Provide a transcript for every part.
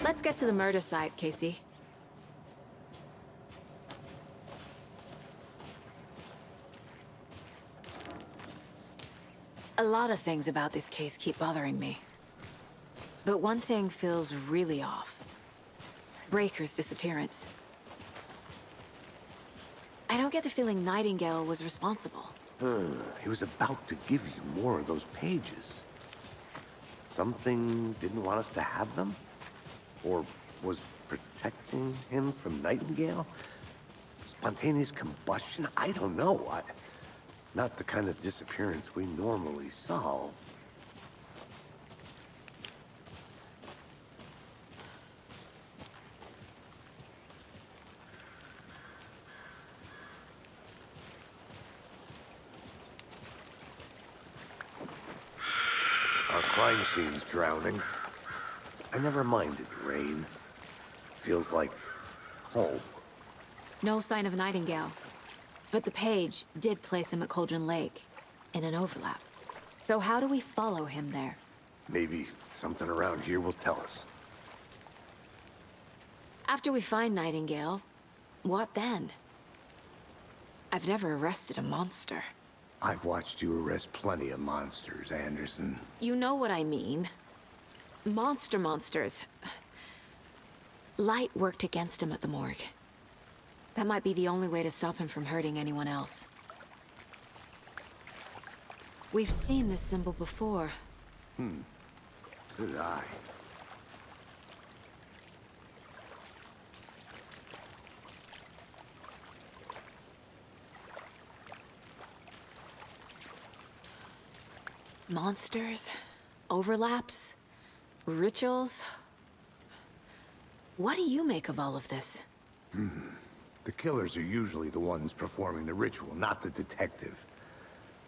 Let's get to the murder site, Casey. A lot of things about this case keep bothering me. But one thing feels really off. Breaker's disappearance. I don't get the feeling Nightingale was responsible. He was about to give you more of those pages. Something didn't want us to have them? Or was protecting him from Nightingale? Spontaneous combustion? I don't know. Not the kind of disappearance we normally solve. Our crime scene's drowning. I never minded rain. Feels like home. No sign of Nightingale. But the page did place him at Cauldron Lake, in an overlap. So how do we follow him there? Maybe something around here will tell us. After we find Nightingale, what then? I've never arrested a monster. I've watched you arrest plenty of monsters, Anderson. You know what I mean. Monsters. Light worked against him at the morgue. That might be the only way to stop him from hurting anyone else. We've seen this symbol before. Good eye. Monsters, overlaps, rituals. What do you make of all of this? The killers are usually the ones performing the ritual, not the detective.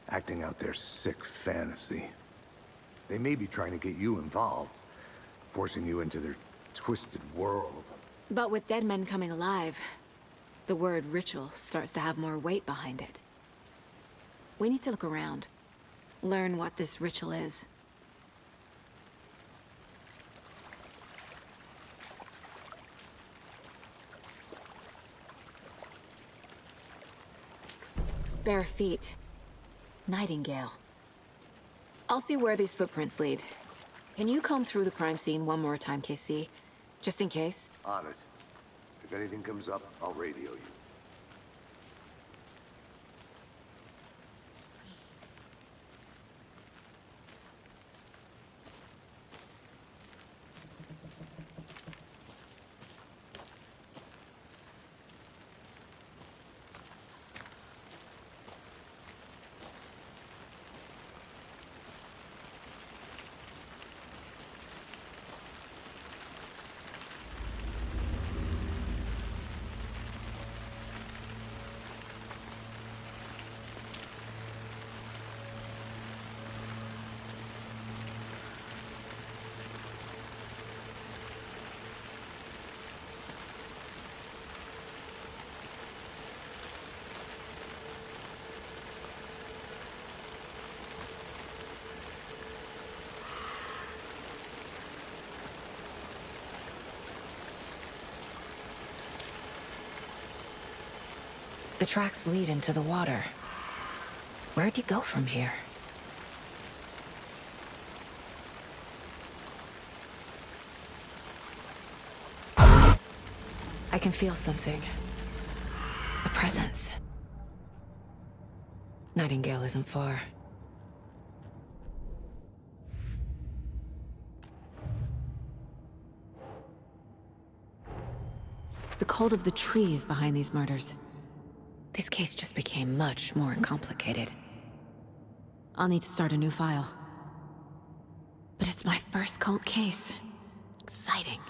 Acting out their sick fantasy. They may be trying to get you involved, forcing you into their twisted world. But with dead men coming alive, the word ritual starts to have more weight behind it. We need to look around, learn what this ritual is. Bare feet. Nightingale. I'll see where these footprints lead. Can you comb through the crime scene one more time, KC? Just in case? On it. If anything comes up, I'll radio you. The tracks lead into the water. Where'd you go from here? I can feel something. A presence. Nightingale isn't far. The cult of the tree is behind these murders. This case just became much more complicated. I'll need to start a new file. But it's my first cult case. Exciting.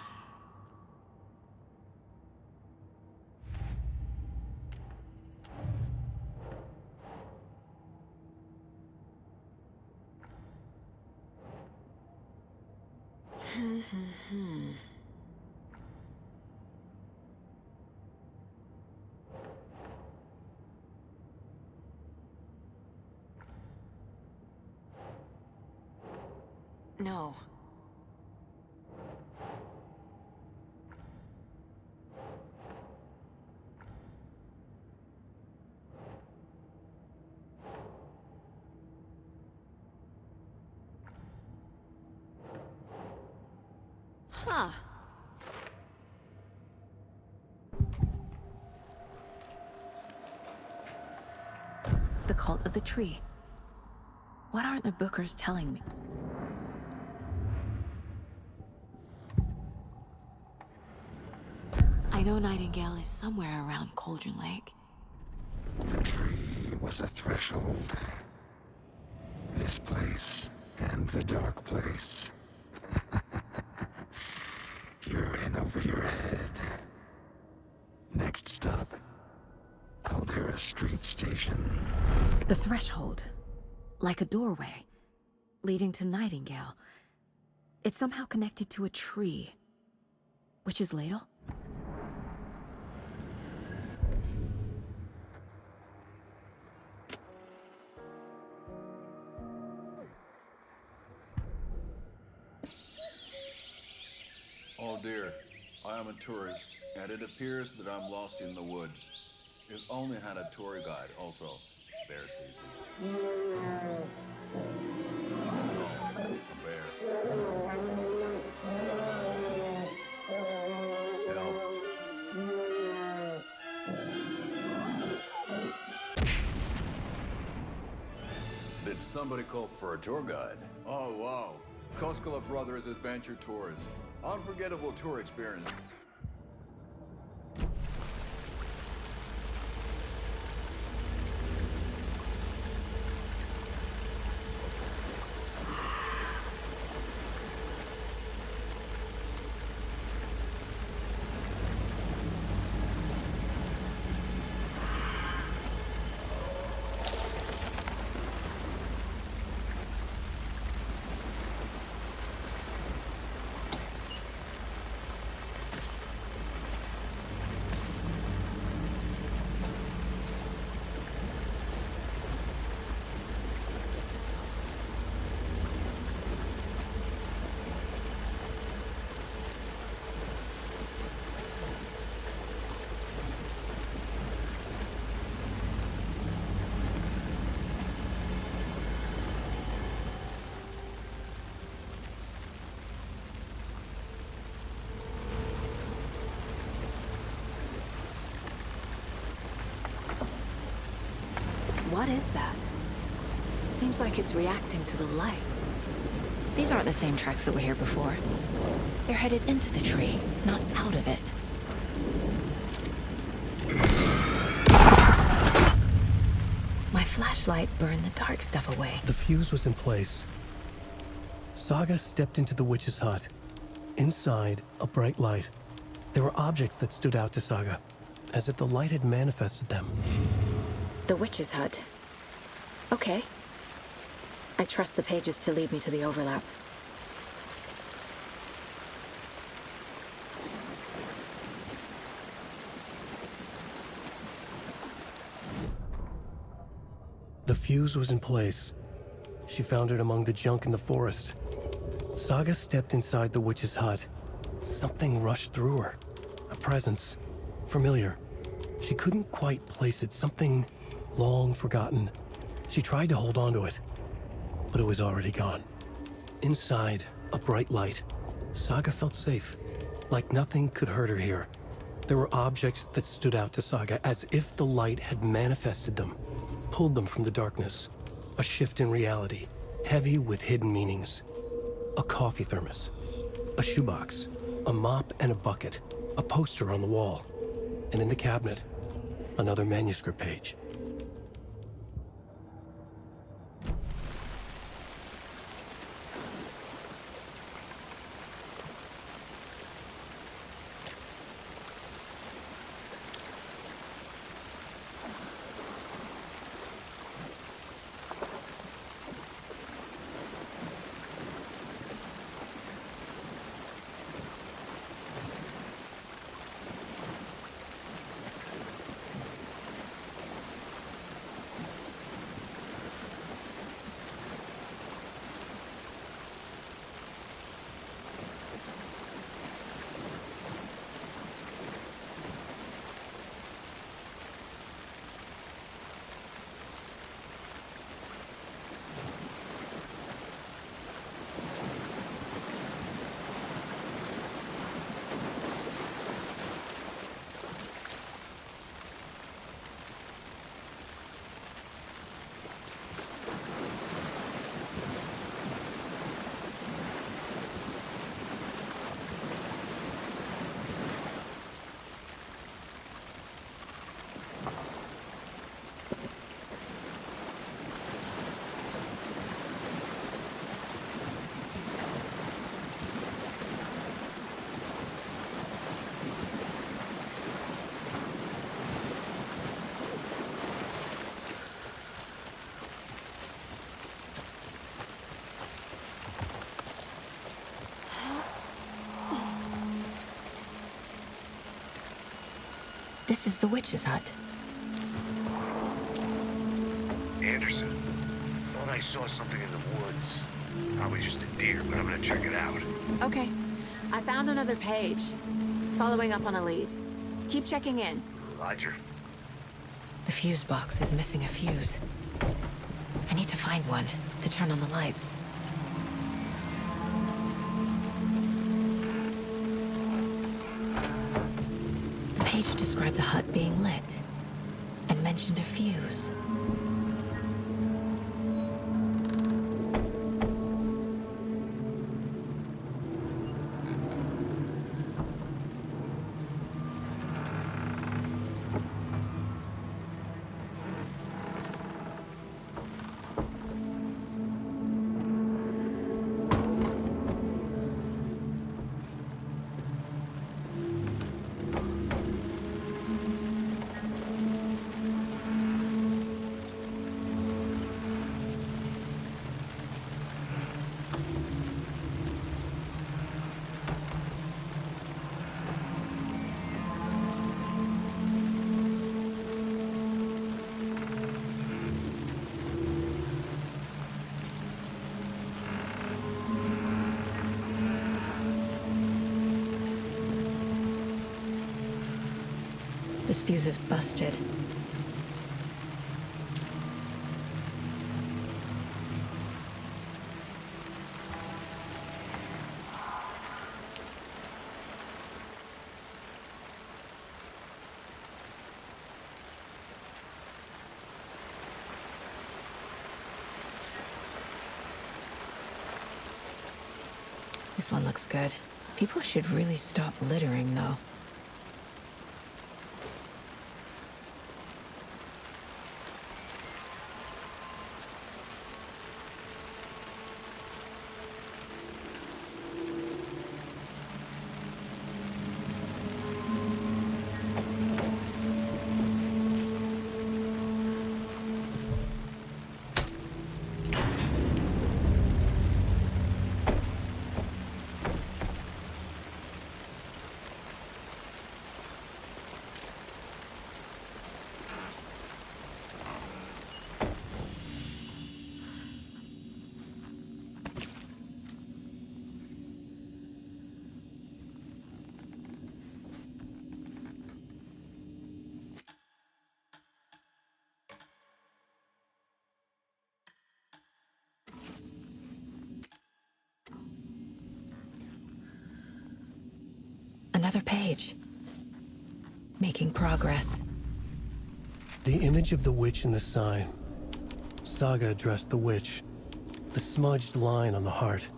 No. Huh. The cult of the tree. What aren't the bookers telling me? I know Nightingale is somewhere around Cauldron Lake. The tree was a threshold. This place and the dark place. You're in over your head. Next stop, Caldera Street Station. The threshold. Like a doorway. Leading to Nightingale. It's somehow connected to a tree. Witch's ladle? Oh dear, I am a tourist, and it appears that I'm lost in the woods. If only had a tour guide. Also, it's bear season. Oh, a bear. Help. Did somebody call for a tour guide? Oh wow, Koskela Brothers Adventure Tours. Unforgettable tour experience. What is that? Seems like it's reacting to the light. These aren't the same tracks that were here before. They're headed into the tree, not out of it. My flashlight burned the dark stuff away. The fuse was in place. Saga stepped into the witch's hut. Inside, a bright light. There were objects that stood out to Saga, as if the light had manifested them. The witch's hut. Okay. I trust the pages to lead me to the overlap. The fuse was in place. She found it among the junk in the forest. Saga stepped inside the witch's hut. Something rushed through her. A presence. Familiar. She couldn't quite place it. Something long forgotten. She tried to hold on to it, but it was already gone. Inside, a bright light. Saga felt safe, like nothing could hurt her here. There were objects that stood out to Saga as if the light had manifested them, pulled them from the darkness. A shift in reality, heavy with hidden meanings. A coffee thermos, a shoebox, a mop and a bucket, a poster on the wall, and in the cabinet, another manuscript page. the witch's hut. Anderson, thought I saw something in the woods. Probably just a deer, but I'm gonna check it out. Okay. I found another page. Following up on a lead. Keep checking in. Roger. The fuse box is missing a fuse. I need to find one to turn on the lights. The page described the hut being lit and mentioned a fuse. This fuse is busted. This one looks good. People should really stop littering, though. Another page. Making progress. The image of the witch in the sign. Saga addressed the witch. The smudged line on the heart.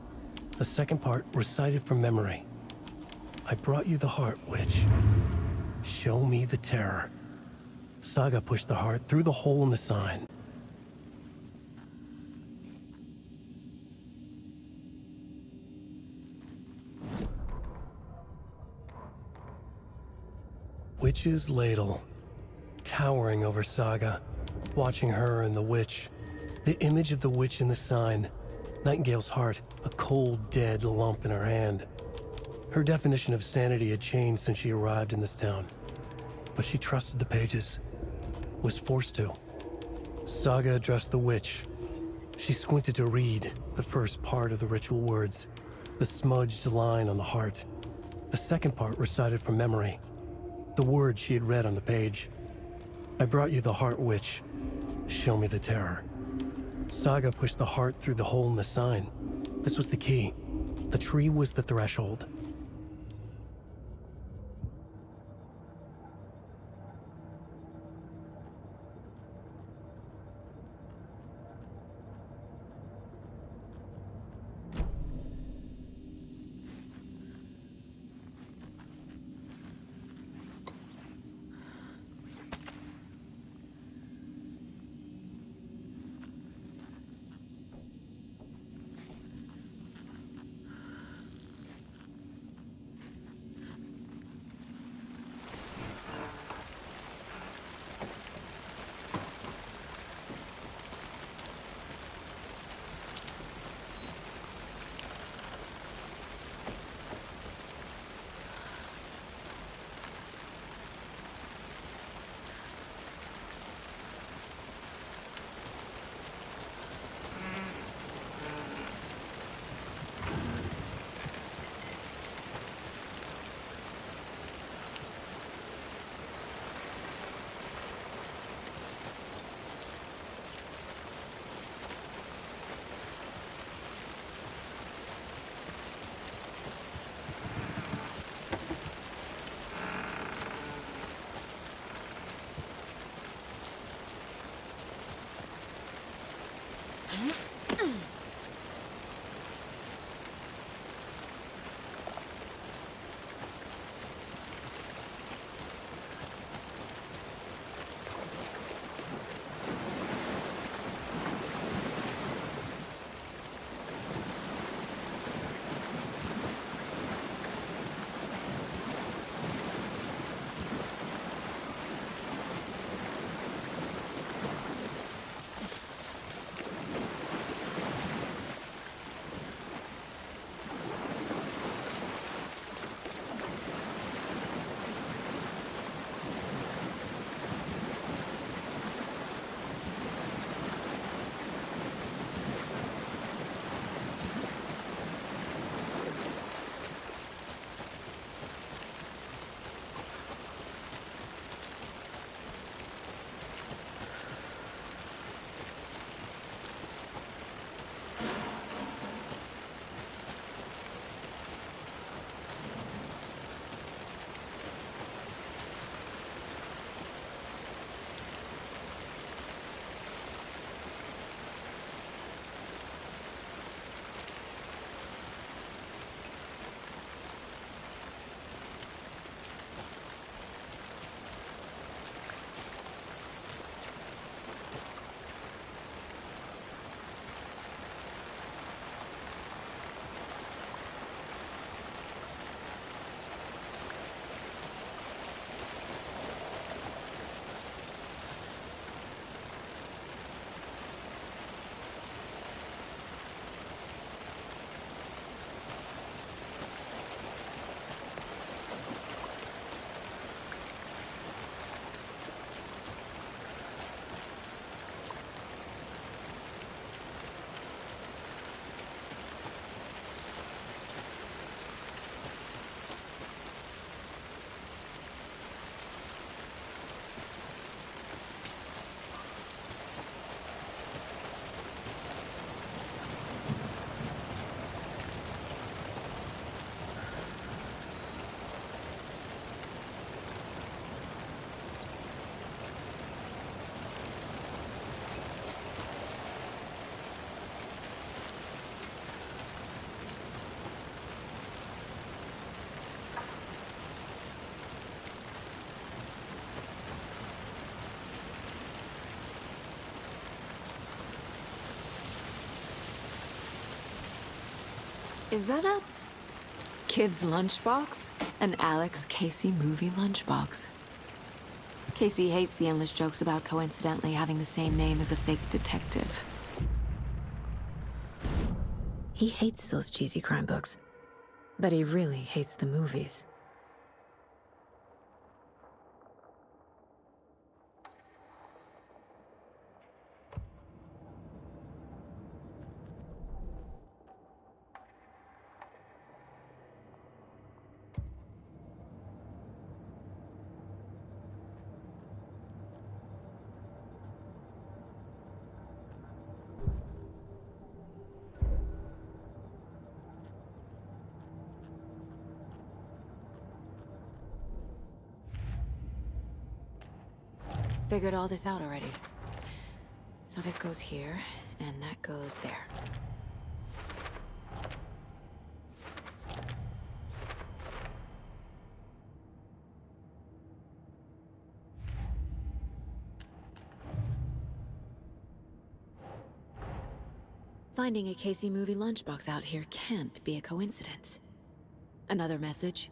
The second part recited from memory. I brought you the heart, witch. Show me the terror. Saga pushed the heart through the hole in the sign. Witch's ladle, towering over Saga, watching her and the witch. The image of the witch in the sign. Nightingale's heart, a cold, dead lump in her hand. Her definition of sanity had changed since she arrived in this town. But she trusted the pages. Was forced to. Saga addressed the witch. She squinted to read the first part of the ritual words. The smudged line on the heart. The second part recited from memory. The words she had read on the page. I brought you the heart, witch. Show me the terror. Saga pushed the heart through the hole in the sign. This was the key. The tree was the threshold. Is that a kid's lunchbox? An Alex Casey movie lunchbox. Casey hates the endless jokes about coincidentally having the same name as a fake detective. He hates those cheesy crime books, but he really hates the movies. Figured all this out already. So this goes here, and that goes there. Finding a Casey movie lunchbox out here can't be a coincidence. Another message?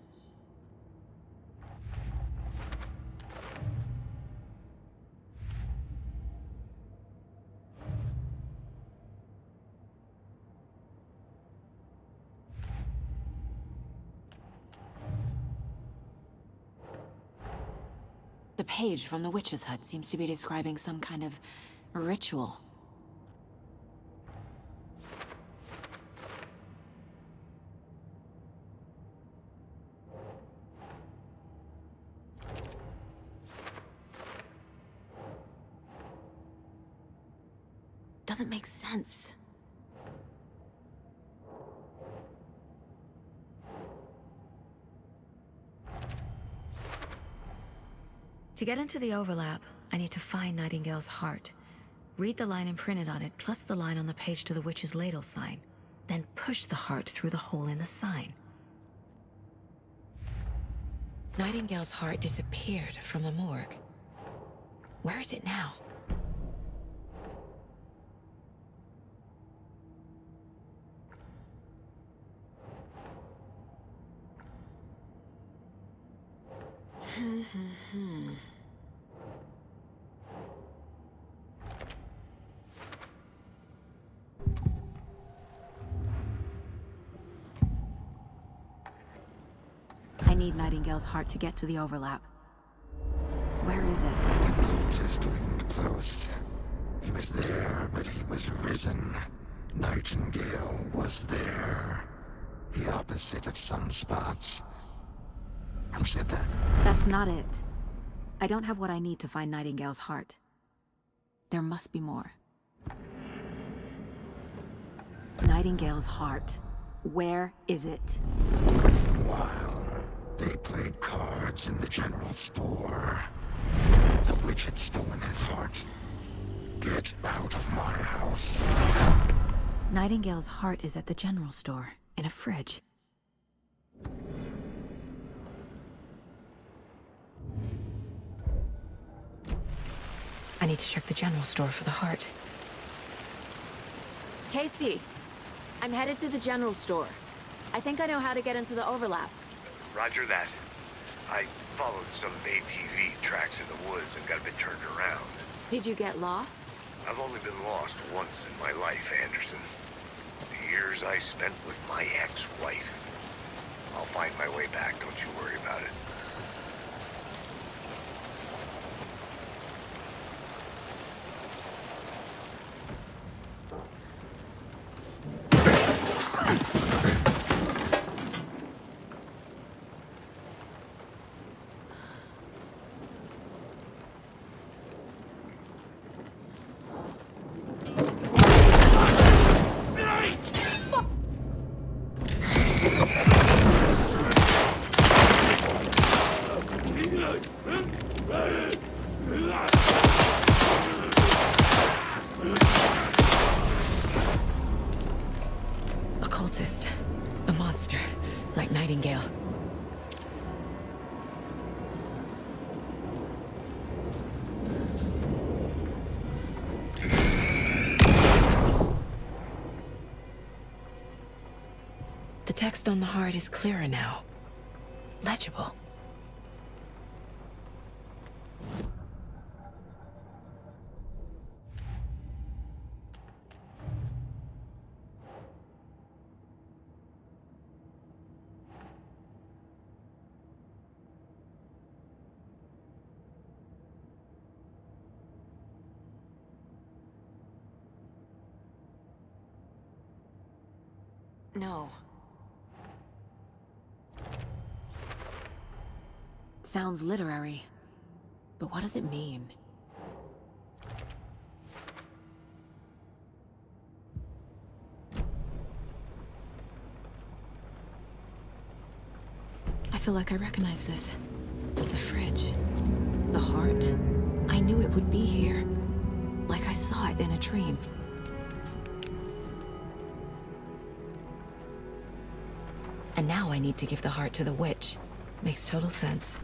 The page from the witch's hut seems to be describing some kind of ritual. Doesn't make sense. To get into the overlap, I need to find Nightingale's heart, Read the line imprinted on it, plus the line on the page to the witch's ladle sign. Then push the heart through the hole in the sign. Nightingale's heart disappeared from the morgue. Where is it now? I need Nightingale's heart to get to the overlap. Where is it? The cultist leaned close. He was there, but he was risen. Nightingale was there. The opposite of sunspots. Who said that? That's not it. I don't have what I need to find Nightingale's heart. There must be more. Nightingale's heart. Where is it? While they played cards in the general store, the witch had stolen his heart. Get out of my house. Nightingale's heart is at the general store, in a fridge. I need to check the general store for the heart. Casey, I'm headed to the general store. I think I know how to get into the overlap. Roger that. I followed some ATV tracks in the woods and got a bit turned around. Did you get lost? I've only been lost once in my life, Anderson. The years I spent with my ex-wife. I'll find my way back, don't you worry about it. Occultist. A monster. Like Nightingale. The text on the heart is clearer now. Legible. No. Sounds literary. But what does it mean? I feel like I recognize this. The fridge. The heart. I knew it would be here. Like I saw it in a dream. And now I need to give the heart to the witch. Makes total sense.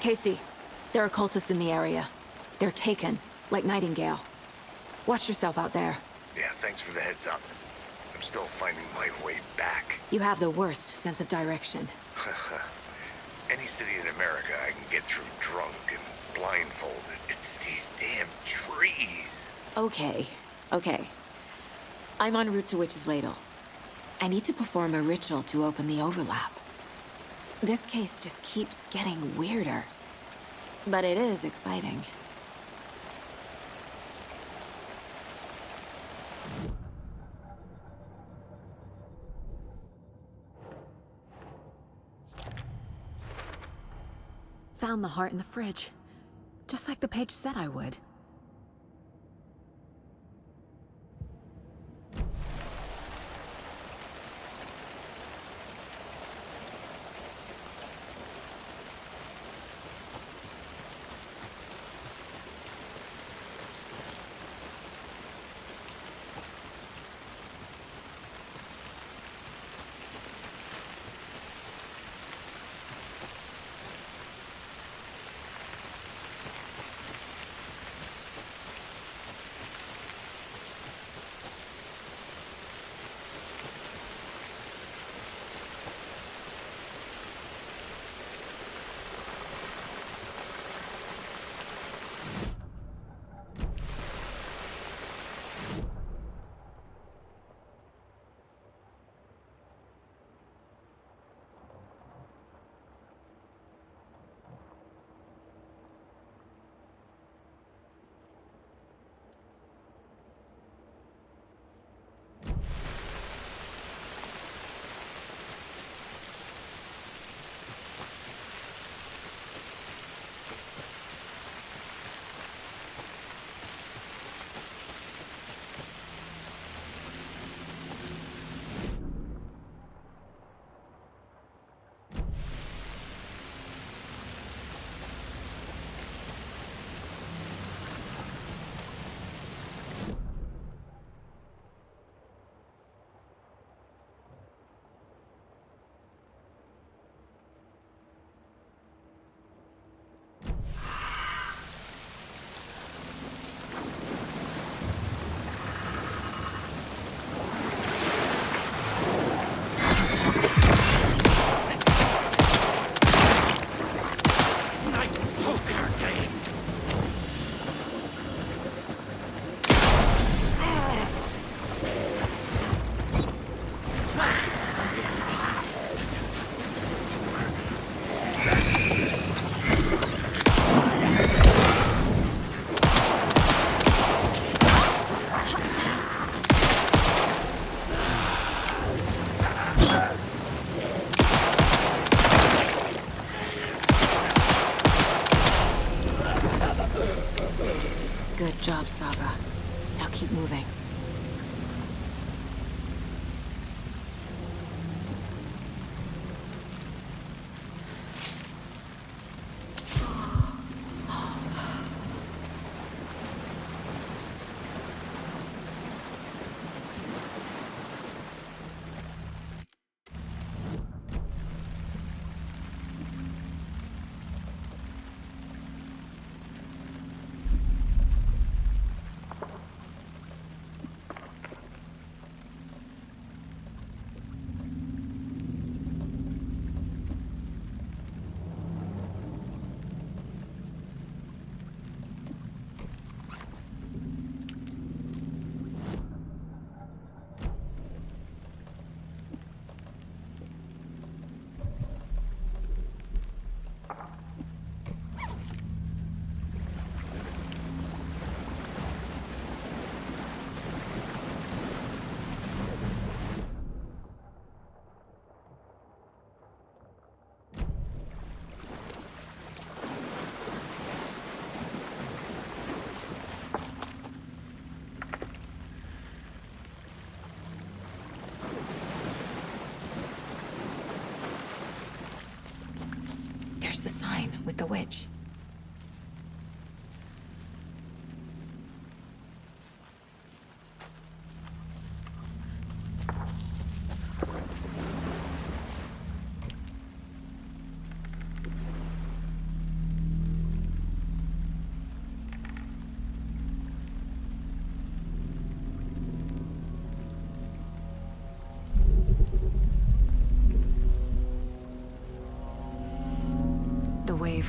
Casey, there are cultists in the area. They're taken, like Nightingale. Watch yourself out there. Yeah, thanks for the heads up. I'm still finding my way back. You have the worst sense of direction. Any city in America I can get through drunk and blindfolded. It's these damn trees. Okay, okay. I'm en route to Witch's Ladle. I need to perform a ritual to open the overlap. This case just keeps getting weirder. But it is exciting. Found the heart in the fridge. Just like the page said I would. Good job, Saga. Now keep moving.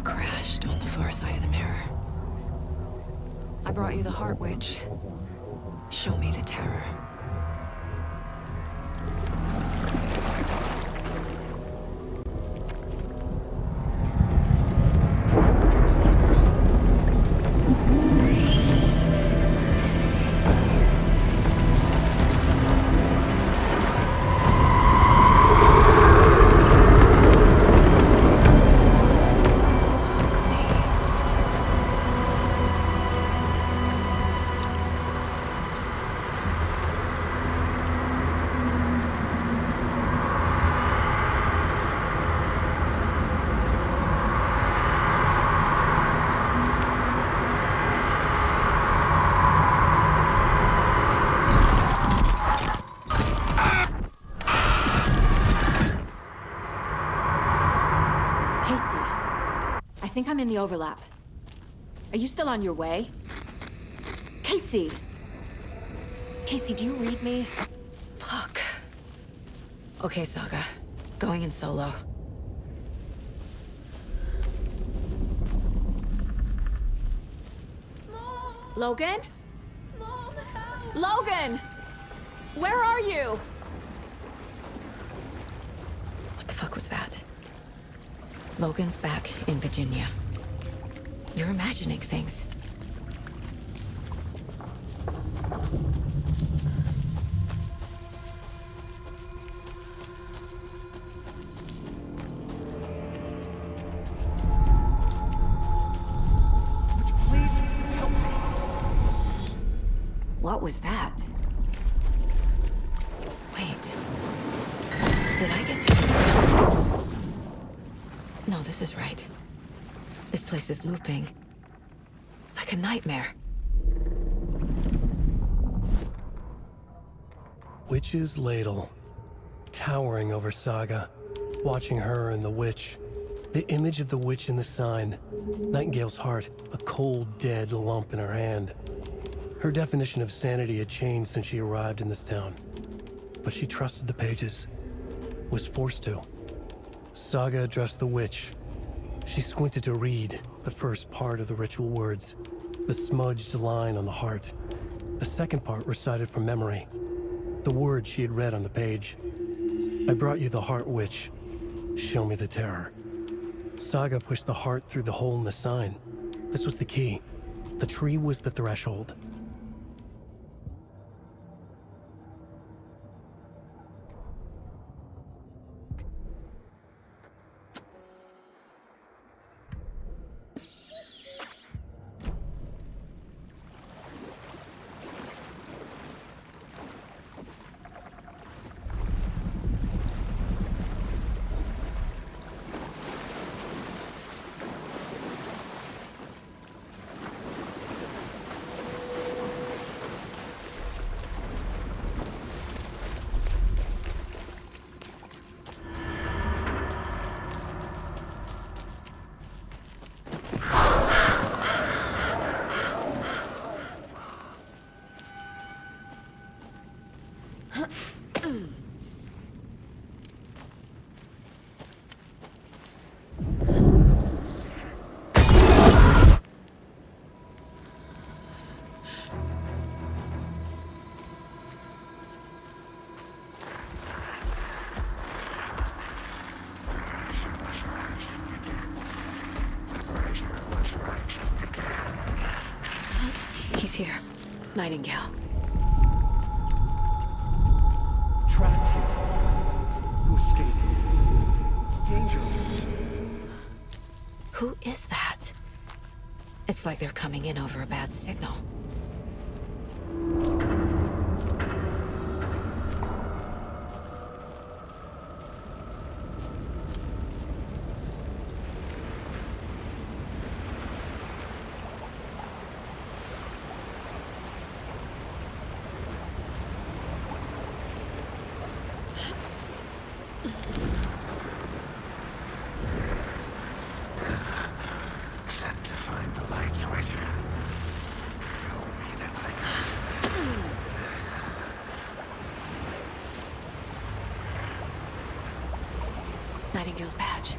crashed on the far side of the mirror. I brought you the Heart Witch. Show me the terror. I think I'm in the overlap. Are you still on your way? Casey! Casey, do you read me? Fuck. Okay, Saga. Going in solo. Logan? Mom, help! Logan! Where are you? What the fuck was that? Logan's back in Virginia. You're imagining things. Please help me. What was that? Wait. Did I get to... No, this is right. This place is looping. Like a nightmare. Witch's ladle. Towering over Saga. Watching her and the witch. The image of the witch in the sign. Nightingale's heart, a cold, dead lump in her hand. Her definition of sanity had changed since she arrived in this town. But she trusted the pages. Was forced to. Saga addressed the witch. She squinted to read the first part of the ritual words, the smudged line on the heart. The second part recited from memory, the words she had read on the page. I brought you the Heart Witch. Show me the terror. Saga pushed the heart through the hole in the sign. This was the key. The tree was the threshold. He's here. Nightingale. Trapped here. To escape. Danger. Who is that? It's like they're coming in over a bad signal. Nightingale's badge.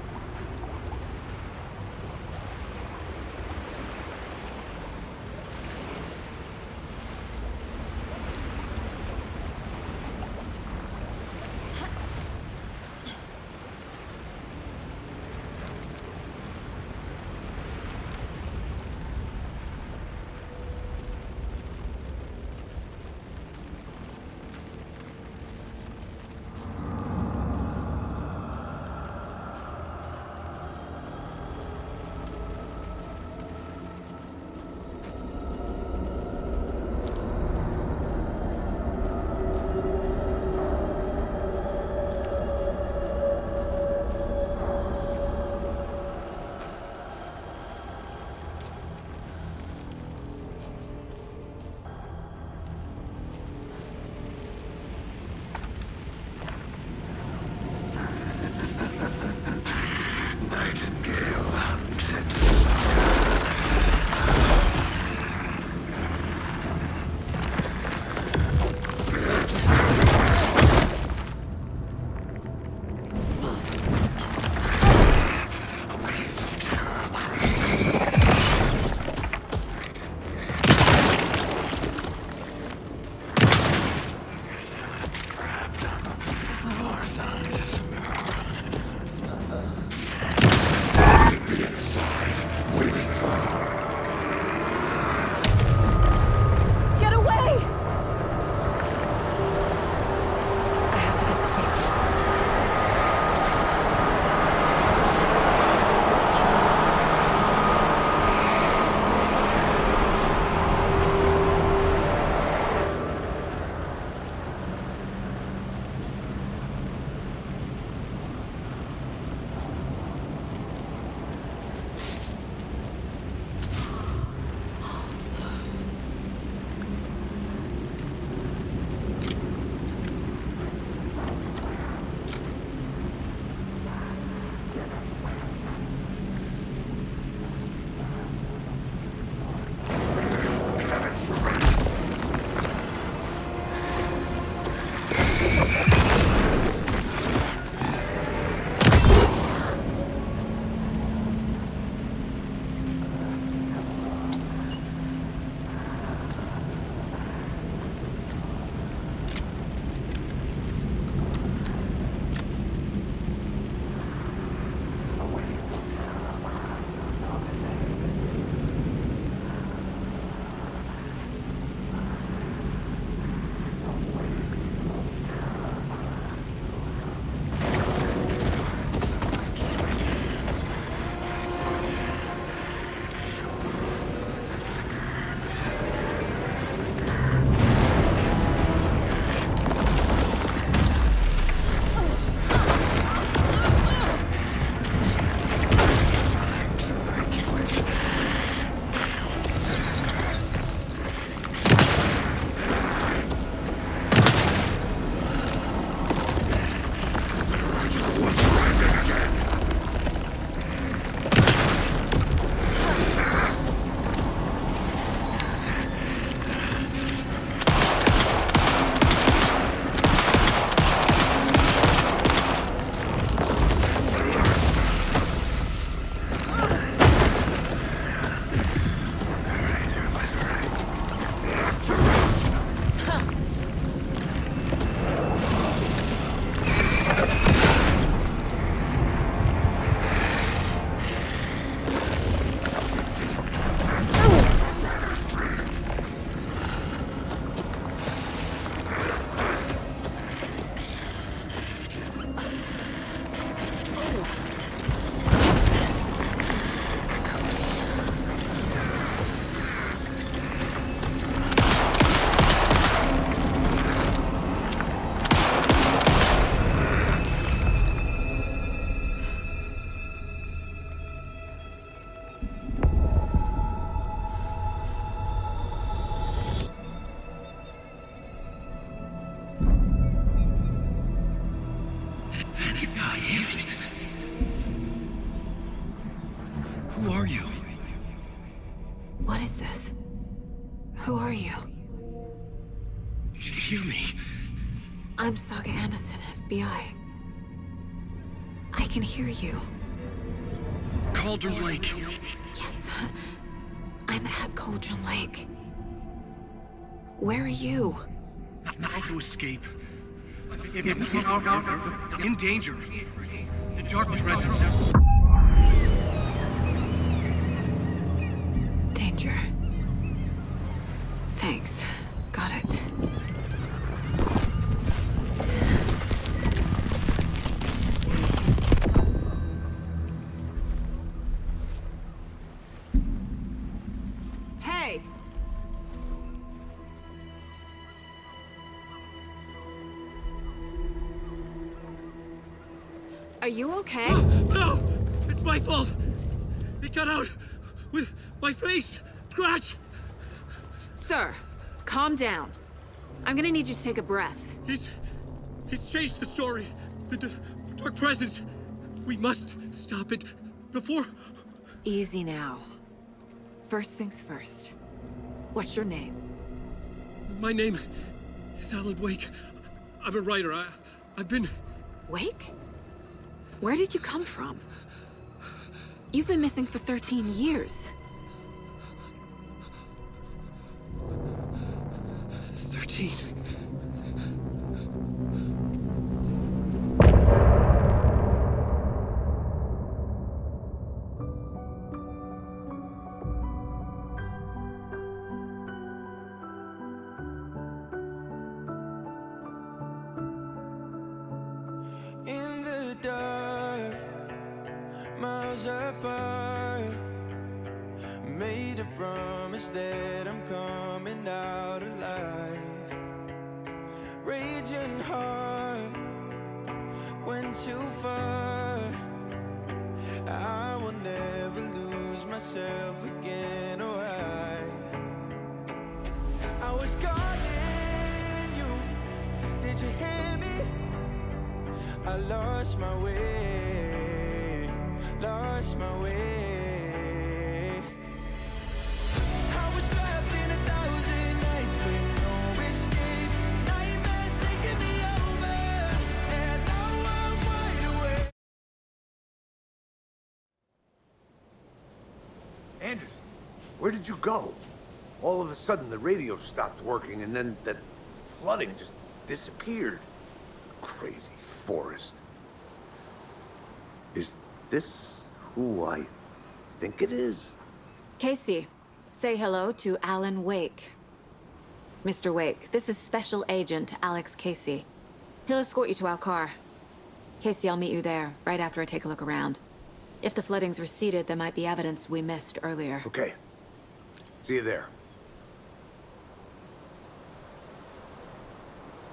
What is this? Who are you? You hear me? I'm Saga Anderson, FBI. I can hear you. Cauldron Lake. Yes, I'm at Cauldron Lake. Where are you? To escape. In danger. The dark presence. Danger. Thanks. Got it. Hey! Are you okay? No! It's my fault! It got out with my face! Scratch! Sir, calm down. I'm gonna need you to take a breath. He's changed the story. The dark presence. We must stop it before... Easy now. First things first. What's your name? My name is Alan Wake. I'm a writer. I've been... Wake? Where did you come from? You've been missing for 13 years. 13. In the dark, miles apart, made a promise that I'm coming out alive. Raging heart went too far. I will never lose myself again. Oh, I was calling you. Did you hear me? I lost my way, lost my way. I was trapped in 1,000 nights with no escape. Nightmares taking me over, and now I'm wide awake. Anderson, where did you go? All of a sudden, the radio stopped working, and then that flooding just disappeared. Crazy forest. Is this who I think it is? Casey, say hello to Alan Wake. Mr. Wake, this is Special Agent Alex Casey. He'll escort you to our car. Casey, I'll meet you there, right after I take a look around. If the flooding's receded, there might be evidence we missed earlier. Okay. See you there.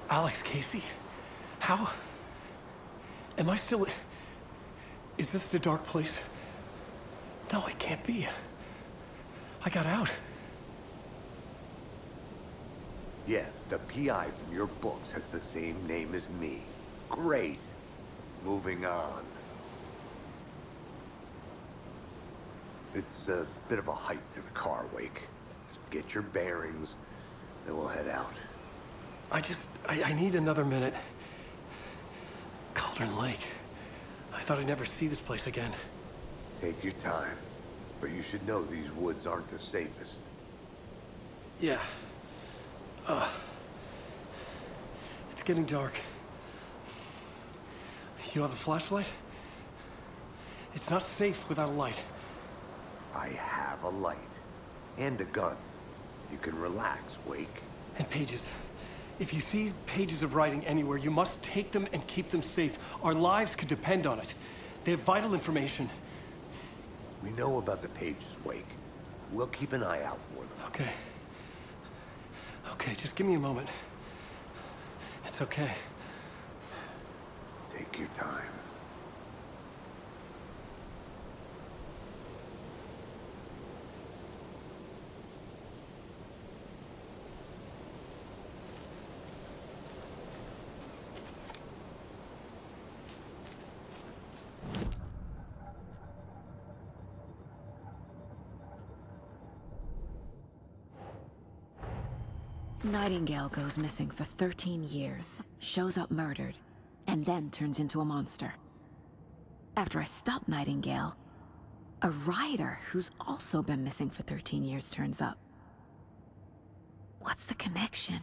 Alex Casey? How? Am I still... Is this the dark place? No, it can't be. I got out. Yeah, the PI from your books has the same name as me. Great. Moving on. It's a bit of a hike to the car, Wake. Get your bearings, then we'll head out. I need another minute. Cauldron Lake. I thought I'd never see this place again. Take your time. But you should know these woods aren't the safest. Yeah. It's getting dark. You have a flashlight? It's not safe without a light. I have a light. And a gun. You can relax, Wake. And pages. If you see pages of writing anywhere, you must take them and keep them safe. Our lives could depend on it. They have vital information. We know about the pages, Wake. We'll keep an eye out for them. Okay. Okay, just give me a moment. It's okay. Take your time. Nightingale goes missing for 13 years, shows up murdered, and then turns into a monster. After I stop Nightingale, a rider who's also been missing for 13 years turns up. What's the connection?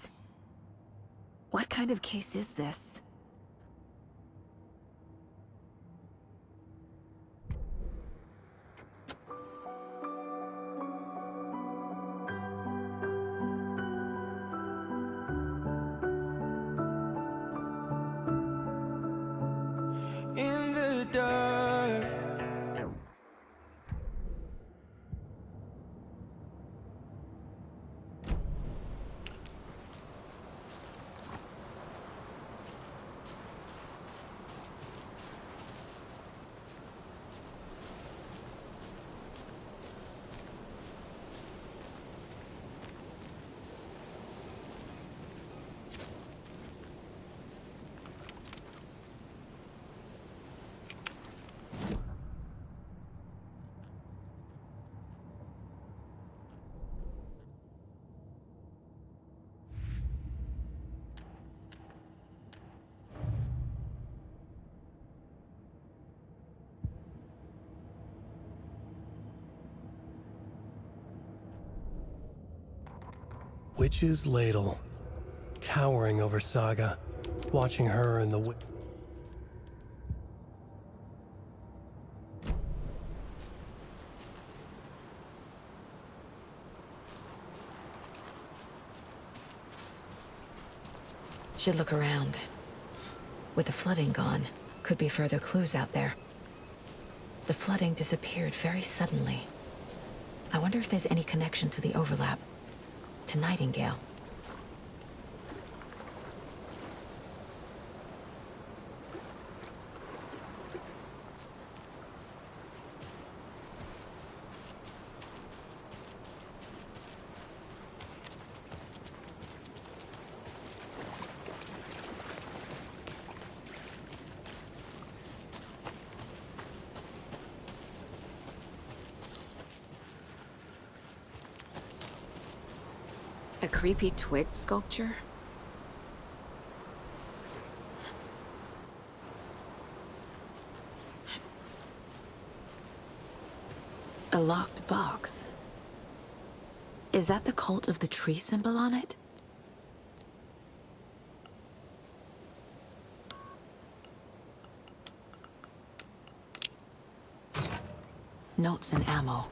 What kind of case is this? In the dark. Witch's ladle, towering over Saga, watching her and the Should look around. With the flooding gone, could be further clues out there. The flooding disappeared very suddenly. I wonder if there's any connection to the overlap. To Nightingale. A creepy twig sculpture? A locked box. Is that the cult of the tree symbol on it? Notes and ammo.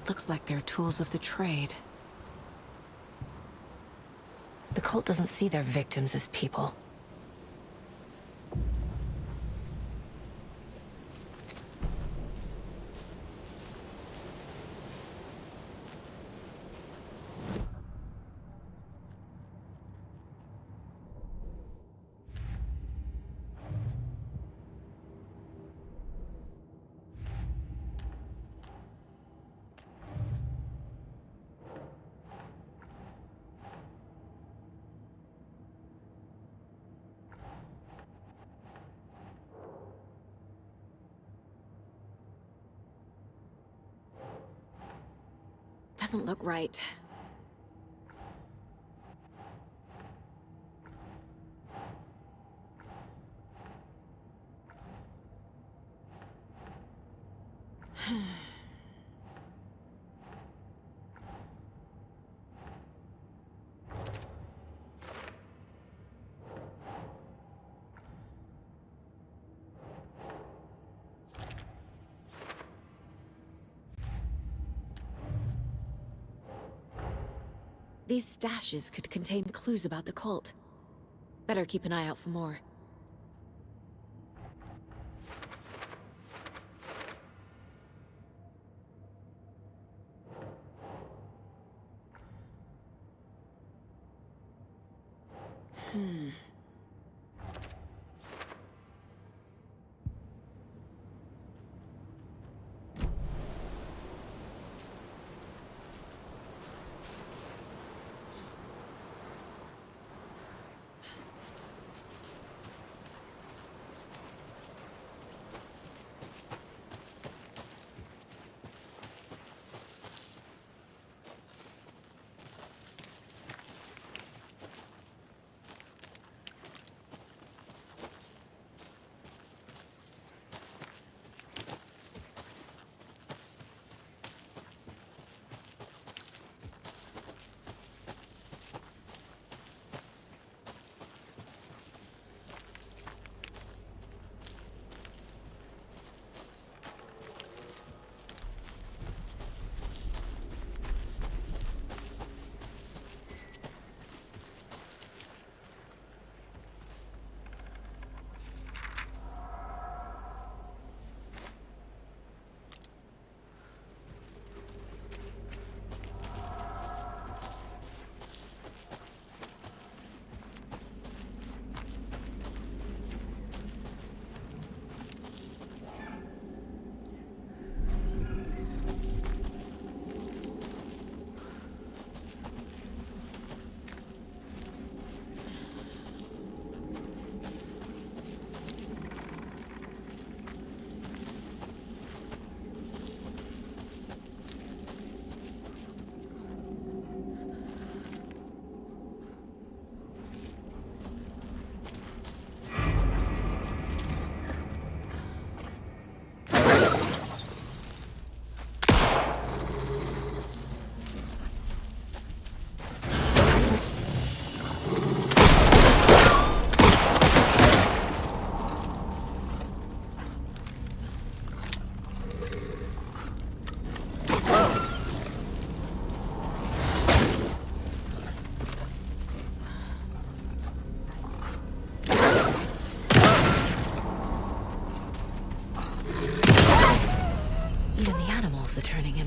Looks like they're tools of the trade. The cult doesn't see their victims as people. Doesn't look right. These stashes could contain clues about the cult. Better keep an eye out for more.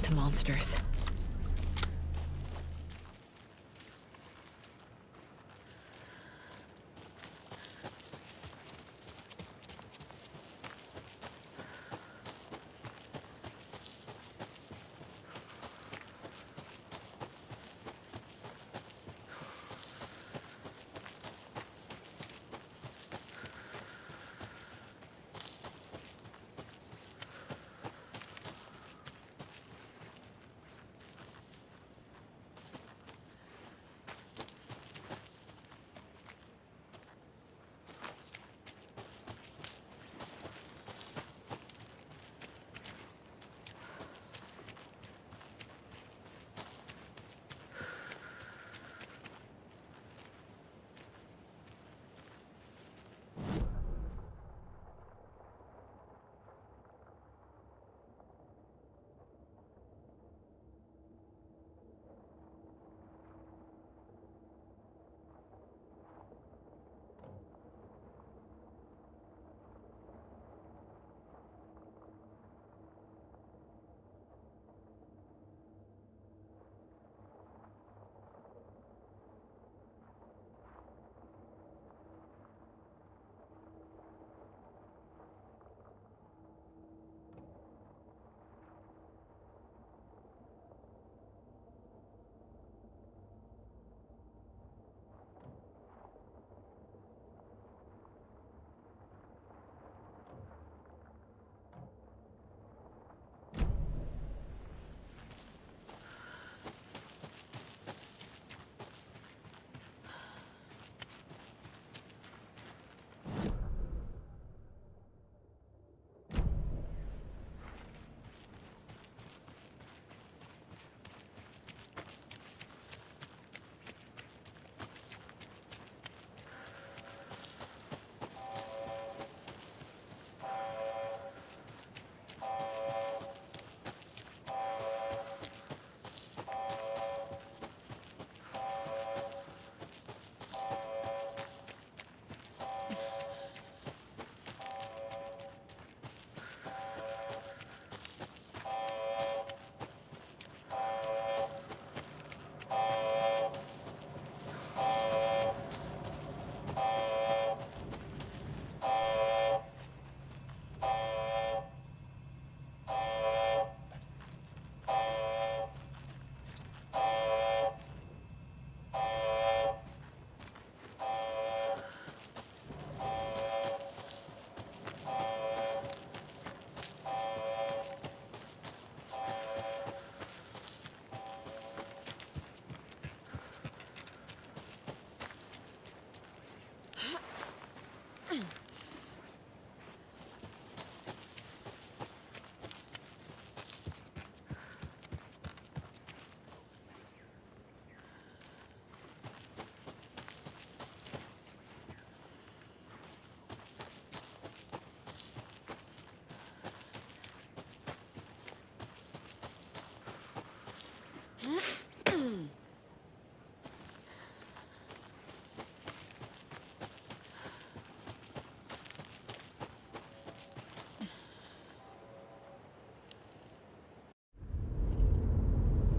into monsters.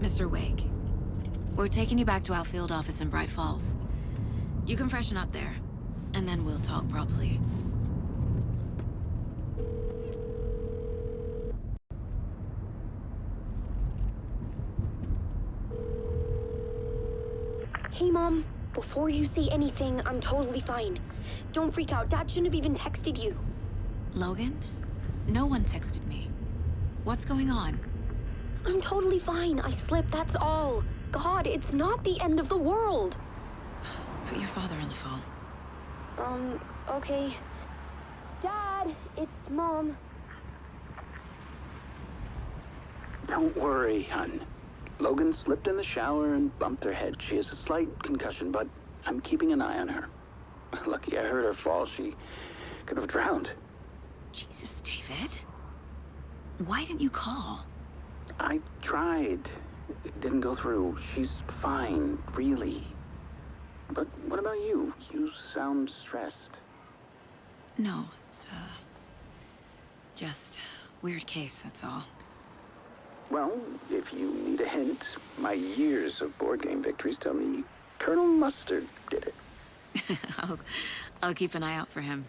Mr. Wake, we're taking you back to our field office in Bright Falls. You can freshen up there, and then we'll talk properly. Hey, Mom. Before you say anything, I'm totally fine. Don't freak out. Dad shouldn't have even texted you. Logan? No one texted me. What's going on? I'm totally fine. I slipped, that's all. God, it's not the end of the world. Put your father on the phone. Okay. Dad, it's Mom. Don't worry, hon. Logan slipped in the shower and bumped her head. She has a slight concussion, but I'm keeping an eye on her. Lucky I heard her fall. She could have drowned. Jesus, David. Why didn't you call? I tried. It didn't go through. She's fine, really. But what about you? You sound stressed. No, it's, just weird case, that's all. Well, if you need a hint, my years of board game victories tell me Colonel Mustard did it. I'll keep an eye out for him.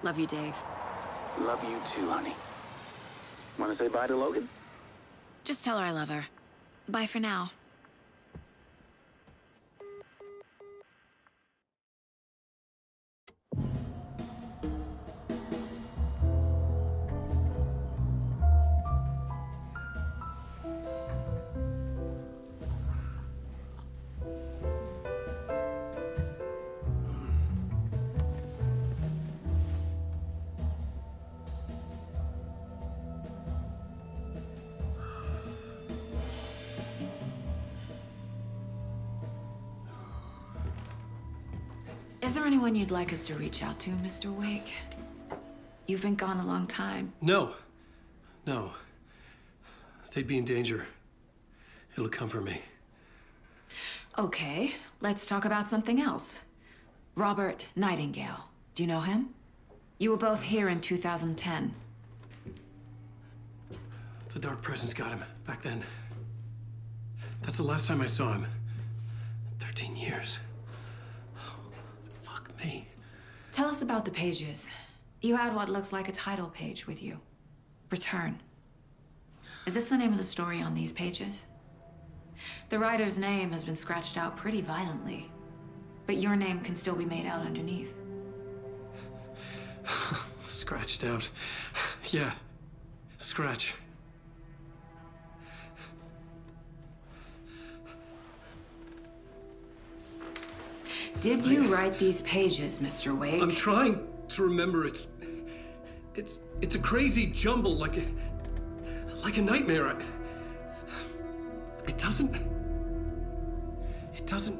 Love you, Dave. Love you too, honey. Want to say bye to Logan? Just tell her I love her. Bye for now. Is there anyone you'd like us to reach out to, Mr. Wake? You've been gone a long time. No. They'd be in danger. It'll come for me. Okay, let's talk about something else. Robert Nightingale. Do you know him? You were both here in 2010. The Dark Presence got him back then. That's the last time I saw him. 13 years. Fuck me. Tell us about the pages. You had what looks like a title page with you. Return. Is this the name of the story on these pages? The writer's name has been scratched out pretty violently, but your name can still be made out underneath. Scratched out. Yeah. Scratch. Did you write these pages, Mr. Wake? I'm trying to remember. It's a crazy jumble, like a nightmare. It doesn't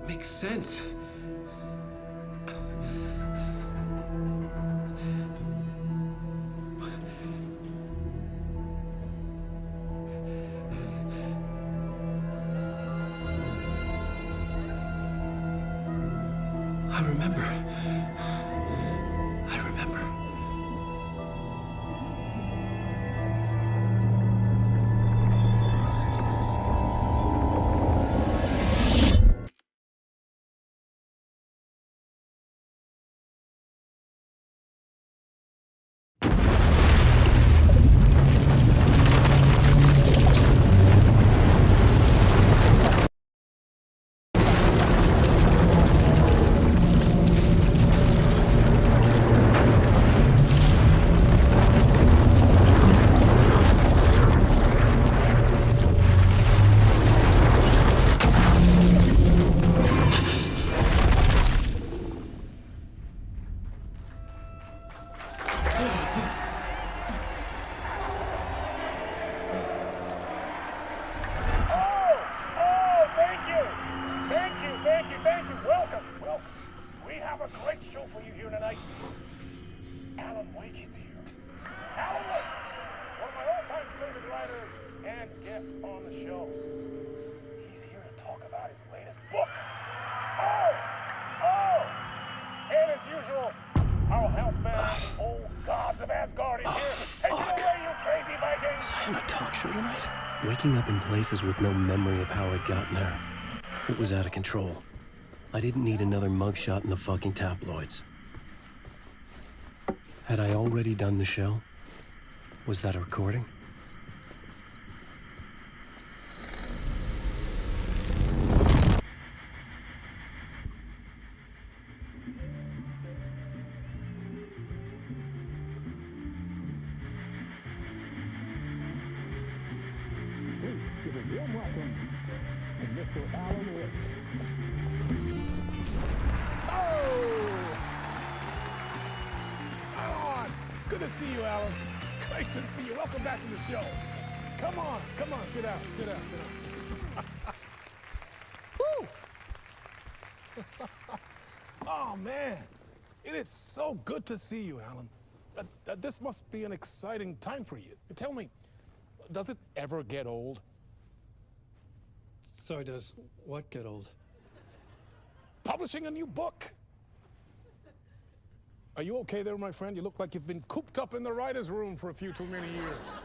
make sense. I remember. Waking up in places with no memory of how I'd gotten there. It was out of control. I didn't need another mugshot in the fucking tabloids. Had I already done the show? Was that a recording? Good to see you, Alan. Great to see you. Welcome back to the show. Come on, sit down. Woo! Oh, man. It is so good to see you, Alan. This must be an exciting time for you. Tell me, does it ever get old? So does what get old? Publishing a new book. Are you okay there, my friend? You look like you've been cooped up in the writer's room for a few too many years.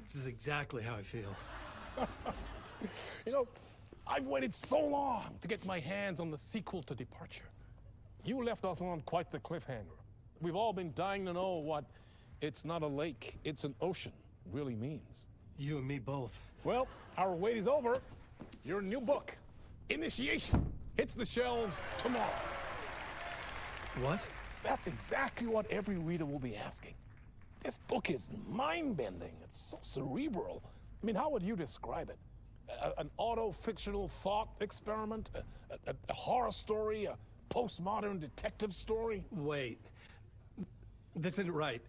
This is exactly how I feel. You know, I've waited so long to get my hands on the sequel to Departure. You left us on quite the cliffhanger. We've all been dying to know what "it's not a lake, it's an ocean" really means. You and me both. Well, our wait is over. Your new book, Initiation, hits the shelves tomorrow. What? That's exactly what every reader will be asking. This book is mind-bending. It's so cerebral. I mean, how would you describe it? An auto-fictional thought experiment? A horror story? A postmodern detective story? Wait. This isn't right.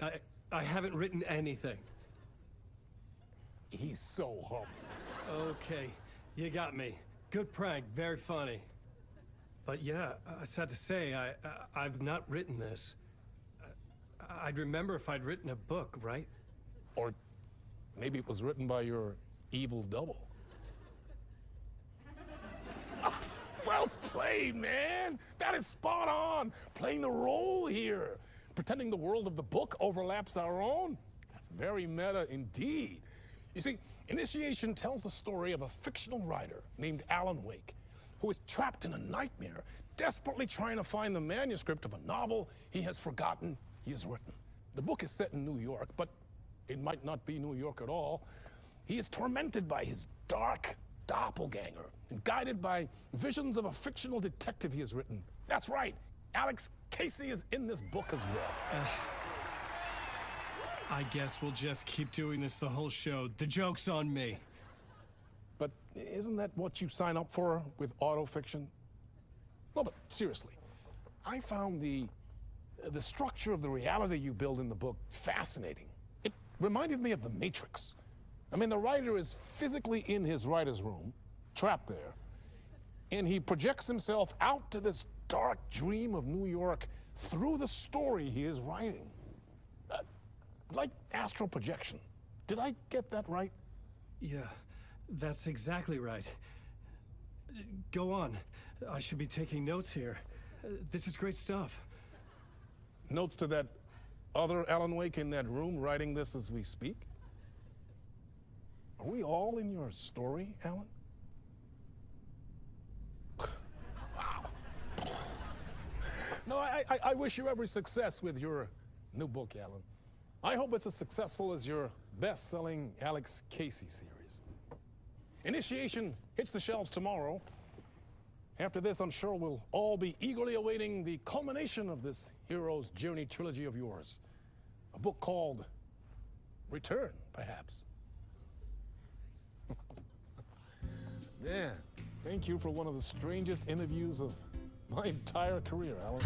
I haven't written anything. He's so humble. Okay, you got me. Good prank, very funny. But yeah, sad to say, I've not written this. I'd remember if I'd written a book, right? Or maybe it was written by your evil double. Well played, man! That is spot on! Playing the role here. Pretending the world of the book overlaps our own. That's very meta indeed. You see, Initiation tells the story of a fictional writer named Alan Wake, who is trapped in a nightmare, desperately trying to find the manuscript of a novel he has forgotten he has written. The book is set in New York, but it might not be New York at all. He is tormented by his dark doppelganger and guided by visions of a fictional detective he has written. That's right, Alex Casey is in this book as well. I guess we'll just keep doing this the whole show. The joke's on me. But isn't that what you sign up for with autofiction? No, but seriously, I found the structure of the reality you build in the book fascinating. It reminded me of The Matrix. I mean, the writer is physically in his writer's room, trapped there, and he projects himself out to this dark dream of New York through the story he is writing. Like astral projection. Did I get that right? Yeah, that's exactly right. Go on. I should be taking notes here. This is great stuff. Notes to that other Alan Wake in that room writing this as we speak? Are we all in your story, Alan? Wow. No, I wish you every success with your new book, Alan. I hope it's as successful as your best-selling Alex Casey series. Initiation hits the shelves tomorrow. After this, I'm sure we'll all be eagerly awaiting the culmination of this hero's journey trilogy of yours. A book called Return, perhaps. Man, thank you for one of the strangest interviews of my entire career, Alan.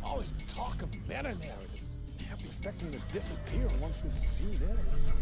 All this talk of meta-narratives. I'm expecting to disappear once this scene ends.